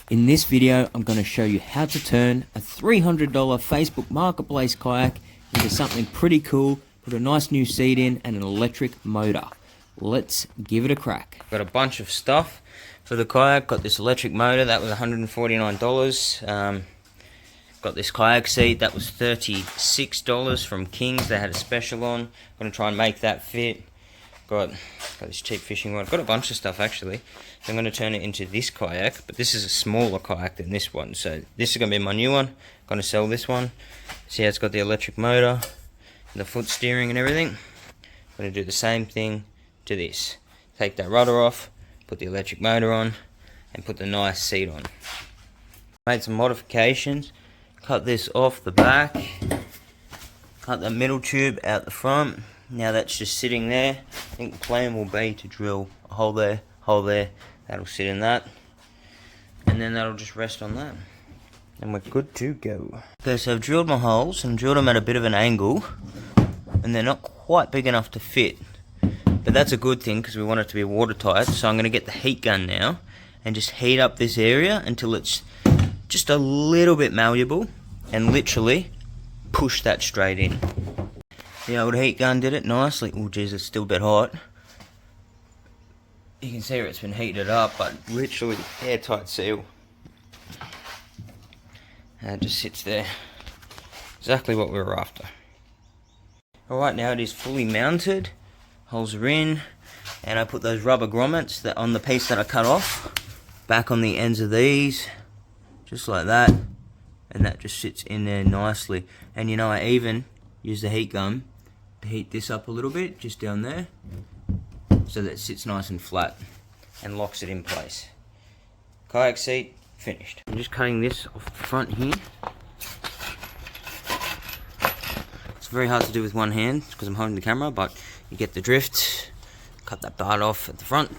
In this video, I'm going to show you how to turn a $300 Facebook Marketplace kayak into something pretty cool, put a nice new seat in and an electric motor. Let's give it a crack. Got a bunch of stuff for the kayak. Got this electric motor, that was $149. Got this kayak seat, that was $36 from King's. They had a special on. I'm going to try and make that fit. Got this cheap fishing rod. Got a bunch of stuff actually. So I'm going to turn it into this kayak, but this is a smaller kayak than this one. So this is going to be my new one. I'm going to sell this one. See how it's got the electric motor, and the foot steering and everything. I'm going to do the same thing to this. Take that rudder off, put the electric motor on, and put the nice seat on. Made some modifications. Cut this off the back. Cut the middle tube out the front. Now that's just sitting there. I think the plan will be to drill a hole there, that'll sit in that, and then that'll just rest on that, and we're good to go. Okay, so I've drilled my holes and drilled them at a bit of an angle, and they're not quite big enough to fit, but that's a good thing because we want it to be watertight. So I'm going to get the heat gun now and just heat up this area until it's just a little bit malleable, and literally push that straight in. The old heat gun did it nicely. Oh geez, it's still a bit hot. You can see where it's been heated up, but literally airtight seal. And it just sits there. Exactly what we were after. Alright, now it is fully mounted. Holes are in. And I put those rubber grommets that on the piece that I cut off back on the ends of these. Just like that. And that just sits in there nicely. And you know, I even use the heat gun to heat this up a little bit, just down there, so that it sits nice and flat and locks it in place. Kayak seat finished. I'm just cutting this off the front here. It's very hard to do with one hand because I'm holding the camera, but you get the drift. Cut that part off at the front.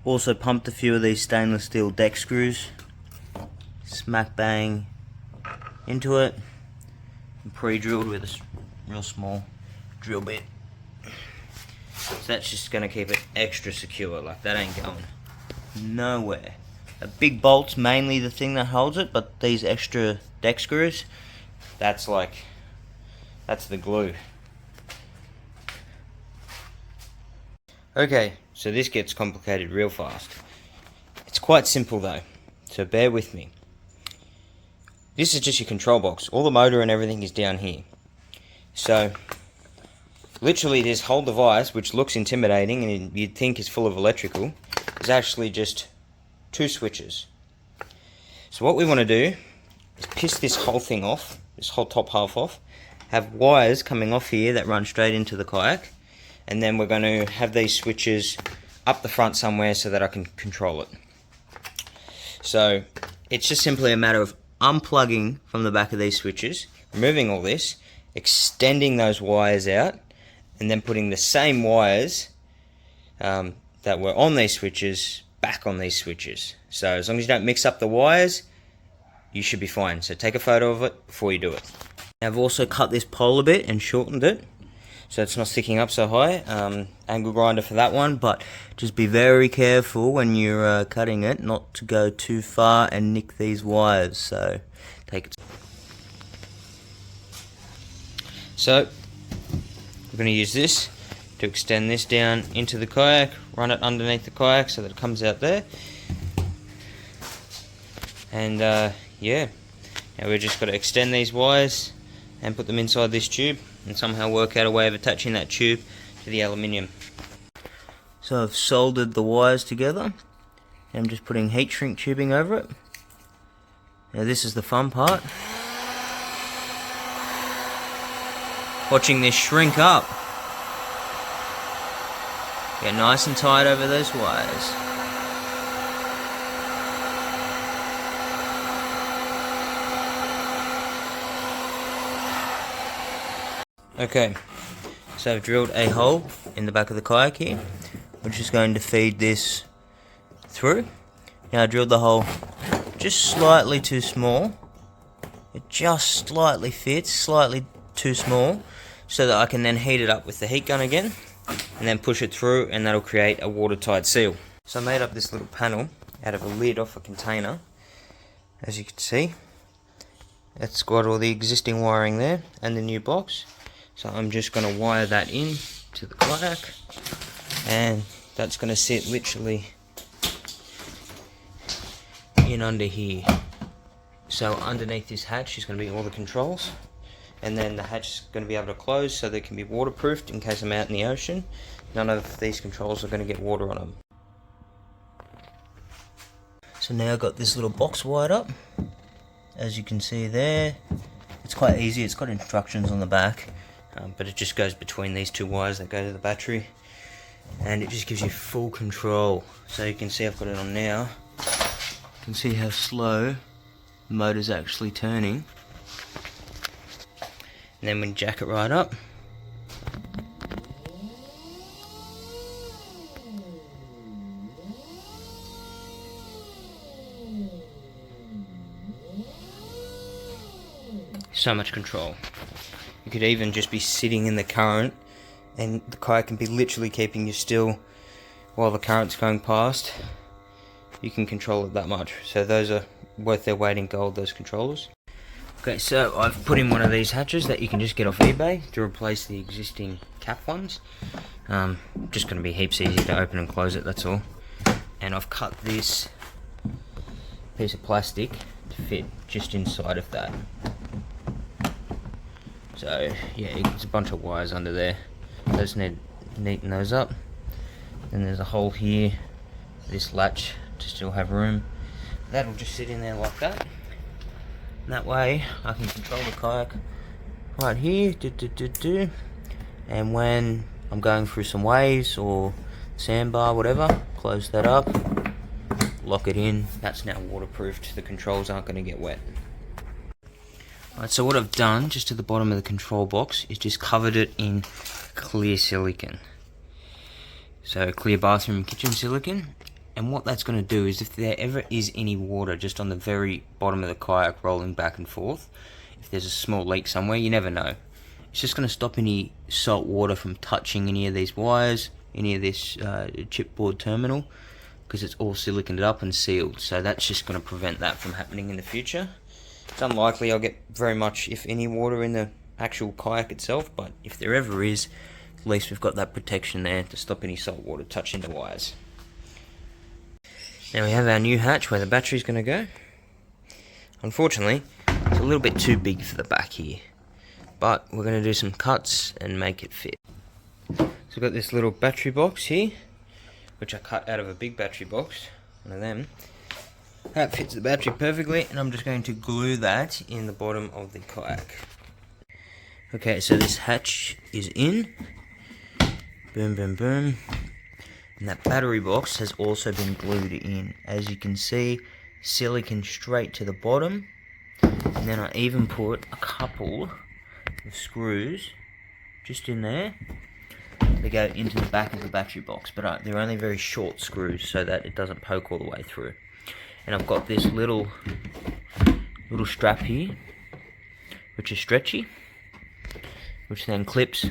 Also pumped a few of these stainless steel deck screws, smack bang into it, and pre-drilled with a real small drill bit. So that's just going to keep it extra secure, like that ain't going nowhere. A big bolt's mainly the thing that holds it, but these extra deck screws, that's the glue. Okay, so this gets complicated real fast. It's quite simple though, so bear with me. This is just your control box. All the motor and everything is down here. So, literally this whole device, which looks intimidating and you'd think is full of electrical, is actually just two switches. So what we want to do is piss this whole thing off, this whole top half off, have wires coming off here that run straight into the kayak, and then we're going to have these switches up the front somewhere so that I can control it. So it's just simply a matter of unplugging from the back of these switches, removing all this, extending those wires out, and then putting the same wires that were on these switches back on these switches. So as long as you don't mix up the wires, you should be fine. So take a photo of it before you do it. I've also cut this pole a bit and shortened it, so it's not sticking up so high. Angle grinder for that one, but just be very careful when you're cutting it not to go too far and nick these wires. So take it. So we're going to use this to extend this down into the kayak, run it underneath the kayak so that it comes out there. And yeah, now we've just got to extend these wires and put them inside this tube and somehow work out a way of attaching that tube to the aluminium. So I've soldered the wires together and I'm just putting heat shrink tubing over it. Now this is the fun part. Watching this shrink up. Get nice and tight over those wires. Okay, so I've drilled a hole in the back of the kayak here, which is going to feed this through. Now I drilled the hole just slightly too small. It just slightly fits, slightly too small, so that I can then heat it up with the heat gun again, and then push it through, and that'll create a watertight seal. So I made up this little panel out of a lid off a container, as you can see. It's got all the existing wiring there, and the new box. So I'm just going to wire that in to the kayak, and that's going to sit literally in under here. So underneath this hatch is going to be all the controls, and then the hatch is going to be able to close so they can be waterproofed in case I'm out in the ocean. None of these controls are going to get water on them. So now I've got this little box wired up, as you can see there. It's quite easy, it's got instructions on the back. But it just goes between these two wires that go to the battery, and it just gives you full control. So you can see I've got it on now. You can see how slow the motor's actually turning. And then when you jack it right up, so much control. You could even just be sitting in the current, and the kayak can be literally keeping you still while the current's going past. You can control it that much. So those are worth their weight in gold, those controllers. Okay, so I've put in one of these hatches that you can just get off eBay to replace the existing cap ones. Just going to be heaps easier to open and close it, that's all. And I've cut this piece of plastic to fit just inside of that. So yeah, it's a bunch of wires under there. Just need to neaten those up. Then there's a hole here, this latch to still have room. That'll just sit in there like that. And that way I can control the kayak right here. And when I'm going through some waves or sandbar, whatever, close that up, lock it in. That's now waterproofed. The controls aren't going to get wet. Alright, so what I've done just to the bottom of the control box is just covered it in clear silicone. So clear bathroom and kitchen silicone. And what that's going to do is if there ever is any water just on the very bottom of the kayak rolling back and forth, if there's a small leak somewhere, you never know. It's just going to stop any salt water from touching any of these wires, any of this chipboard terminal, because it's all siliconed up and sealed. So that's just going to prevent that from happening in the future. It's unlikely I'll get very much, if any, water in the actual kayak itself, but if there ever is, at least we've got that protection there to stop any salt water touching the wires. Now we have our new hatch where the battery's going to go. Unfortunately, it's a little bit too big for the back here, but we're going to do some cuts and make it fit. So we've got this little battery box here, which I cut out of a big battery box, one of them. That fits the battery perfectly, and I'm just going to glue that in the bottom of the kayak. Okay, so this hatch is in. Boom, boom, boom. And that battery box has also been glued in. As you can see, silicone straight to the bottom. And then I even put a couple of screws just in there. They go into the back of the battery box, but they're only very short screws so that it doesn't poke all the way through. And I've got this little strap here, which is stretchy, which then clips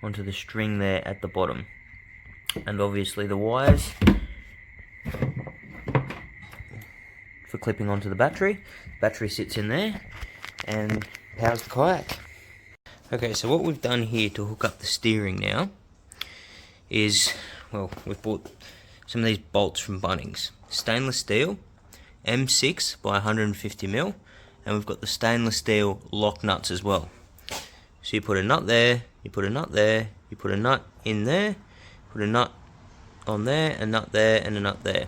onto the string there at the bottom. And obviously the wires for clipping onto the battery. The battery sits in there and powers the kayak. Okay, so what we've done here to hook up the steering now is, well, we've bought some of these bolts from Bunnings. Stainless steel, M6 by 150mm, and we've got the stainless steel lock nuts as well. So you put a nut there, you put a nut there, you put a nut in there, put a nut on there, a nut there, and a nut there.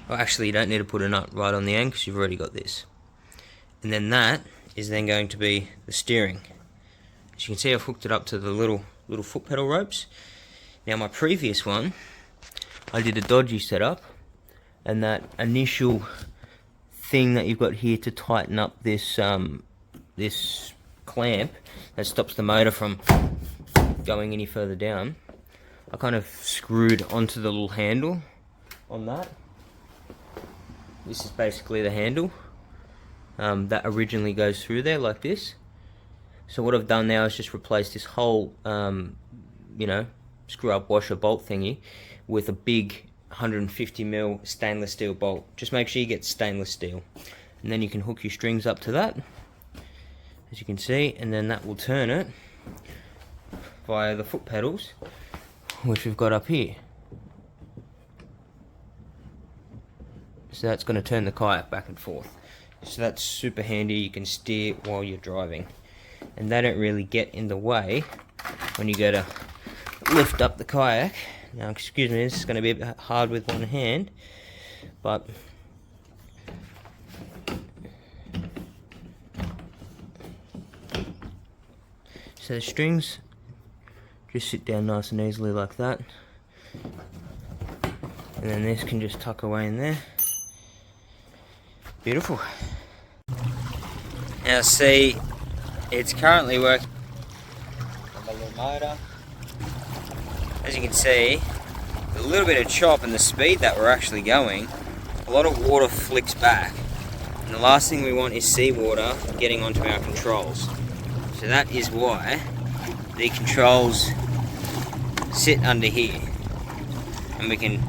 Well, actually you don't need to put a nut right on the end because you've already got this. And then that is then going to be the steering. As you can see, I've hooked it up to the little foot pedal ropes. Now my previous one, I did a dodgy setup, and that initial thing that you've got here to tighten up this this clamp that stops the motor from going any further down, I kind of screwed onto the little handle on that. This is basically the handle that originally goes through there like this. So what I've done now is just replace this whole, you know, screw up washer bolt thingy with a big 150mm stainless steel bolt. Just make sure you get stainless steel, and then you can hook your strings up to that, as you can see, and then that will turn it via the foot pedals, which we've got up here. So that's going to turn the kayak back and forth. So that's super handy. You can steer while you're driving, and they don't really get in the way when you go to lift up the kayak. Now, excuse me, this is going to be a bit hard with one hand, but so the strings just sit down nice and easily like that, and then this can just tuck away in there. Beautiful. Now see, it's currently working on the little motor. As you can see, a little bit of chop and the speed that we're actually going, a lot of water flicks back, and the last thing we want is seawater getting onto our controls. So that is why the controls sit under here, and we can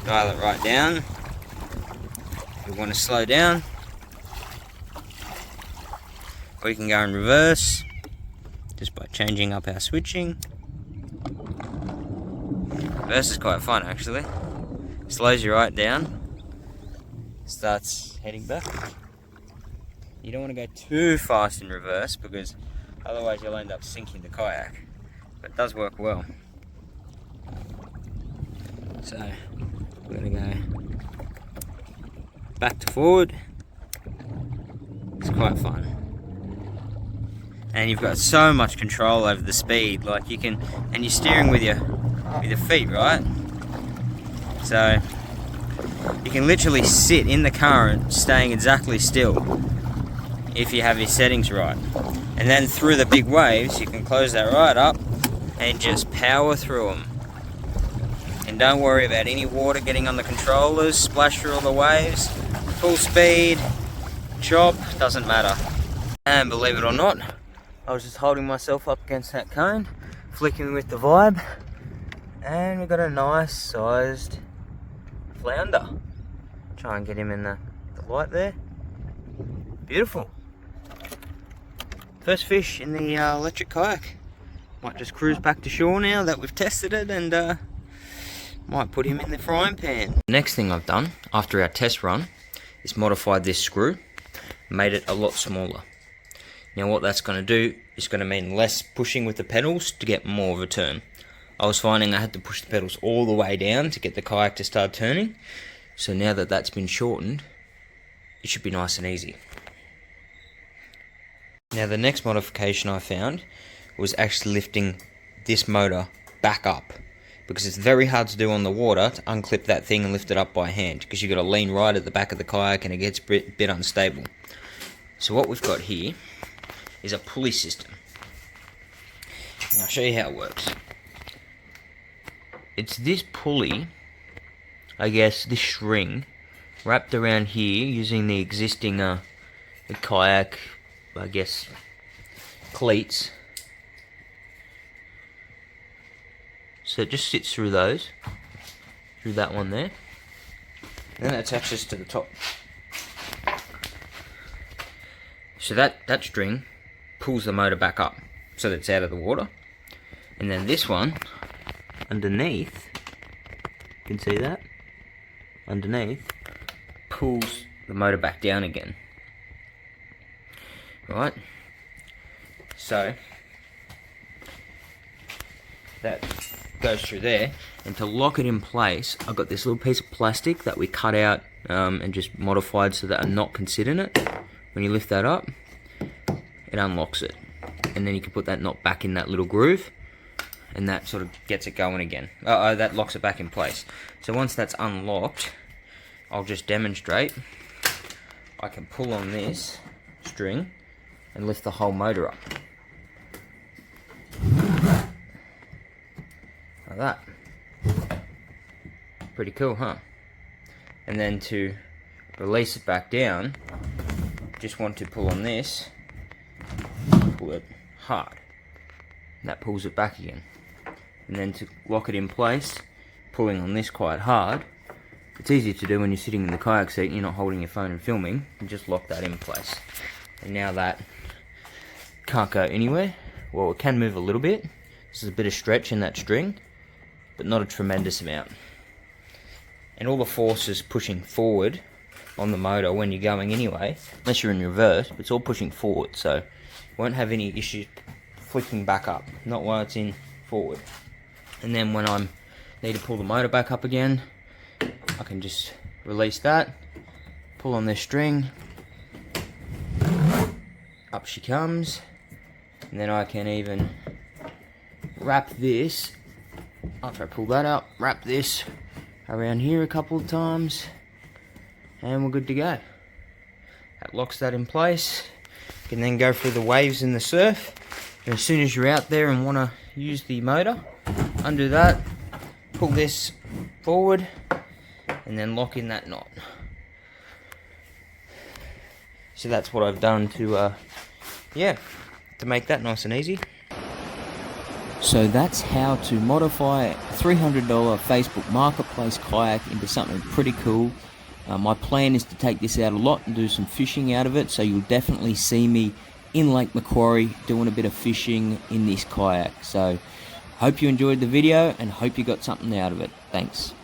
dial it right down. If we want to slow down, or we can go in reverse just by changing up our switching. Reverse is quite fun actually. Slows you right down, starts heading back. You don't want to go too fast in reverse because otherwise you'll end up sinking the kayak, but it does work well. So we're going to go back to forward. It's quite fun, and you've got so much control over the speed. Like you can, and you're steering with your feet, right? So you can literally sit in the current staying exactly still if you have your settings right, and then through the big waves you can close that right up and just power through them, and don't worry about any water getting on the controllers. Splash through all the waves, full speed, chop, doesn't matter. And believe it or not, I was just holding myself up against that cone, flicking with the vibe, and we got a nice sized flounder. Try and get him in the light there. Beautiful. First fish in the electric kayak. Might just cruise back to shore now that we've tested it, and might put him in the frying pan. Next thing I've done after our test run is modified this screw, made it a lot smaller. Now what that's going to do is going to mean less pushing with the pedals to get more of a turn. I was finding I had to push the pedals all the way down to get the kayak to start turning. So now that that's been shortened, it should be nice and easy. Now the next modification I found was actually lifting this motor back up, because it's very hard to do on the water to unclip that thing and lift it up by hand, because you've got to lean right at the back of the kayak and it gets a bit unstable. So what we've got here is a pulley system. And I'll show you how it works. It's this pulley, I guess this string, wrapped around here using the existing the kayak, I guess, cleats. So it just sits through those, through that one there, and then it attaches to the top. So that string pulls the motor back up so that it's out of the water, and then this one underneath, you can see that, underneath, pulls the motor back down again. Right, so that goes through there, and to lock it in place I've got this little piece of plastic that we cut out and just modified so that a knot can sit in it. When you lift that up, it unlocks it, and then you can put that knot back in that little groove, and that sort of gets it going again. That locks it back in place. So once that's unlocked, I'll just demonstrate. I can pull on this string and lift the whole motor up. Like that. Pretty cool, huh? And then to release it back down, just want to pull on this, pull it hard, and that pulls it back again. And then to lock it in place, pulling on this quite hard. It's easy to do when you're sitting in the kayak seat and you're not holding your phone and filming. You just lock that in place. And now that can't go anywhere. Well, it can move a little bit. There's a bit of stretch in that string, but not a tremendous amount. And all the force is pushing forward on the motor when you're going anyway, unless you're in reverse, but it's all pushing forward, so you won't have any issues flicking back up, not while it's in forward. And then when I need to pull the motor back up again, I can just release that, pull on this string, up she comes, and then I can even wrap this, after I pull that up, wrap this around here a couple of times, and we're good to go. That locks that in place. You can then go through the waves in the surf, and as soon as you're out there and want to use the motor, undo that, pull this forward, and then lock in that knot. So that's what I've done to make that nice and easy. So that's how to modify a $300 Facebook Marketplace kayak into something pretty cool. My plan is to take this out a lot and do some fishing out of it, so you'll definitely see me in Lake Macquarie doing a bit of fishing in this kayak. So hope you enjoyed the video and hope you got something out of it. Thanks.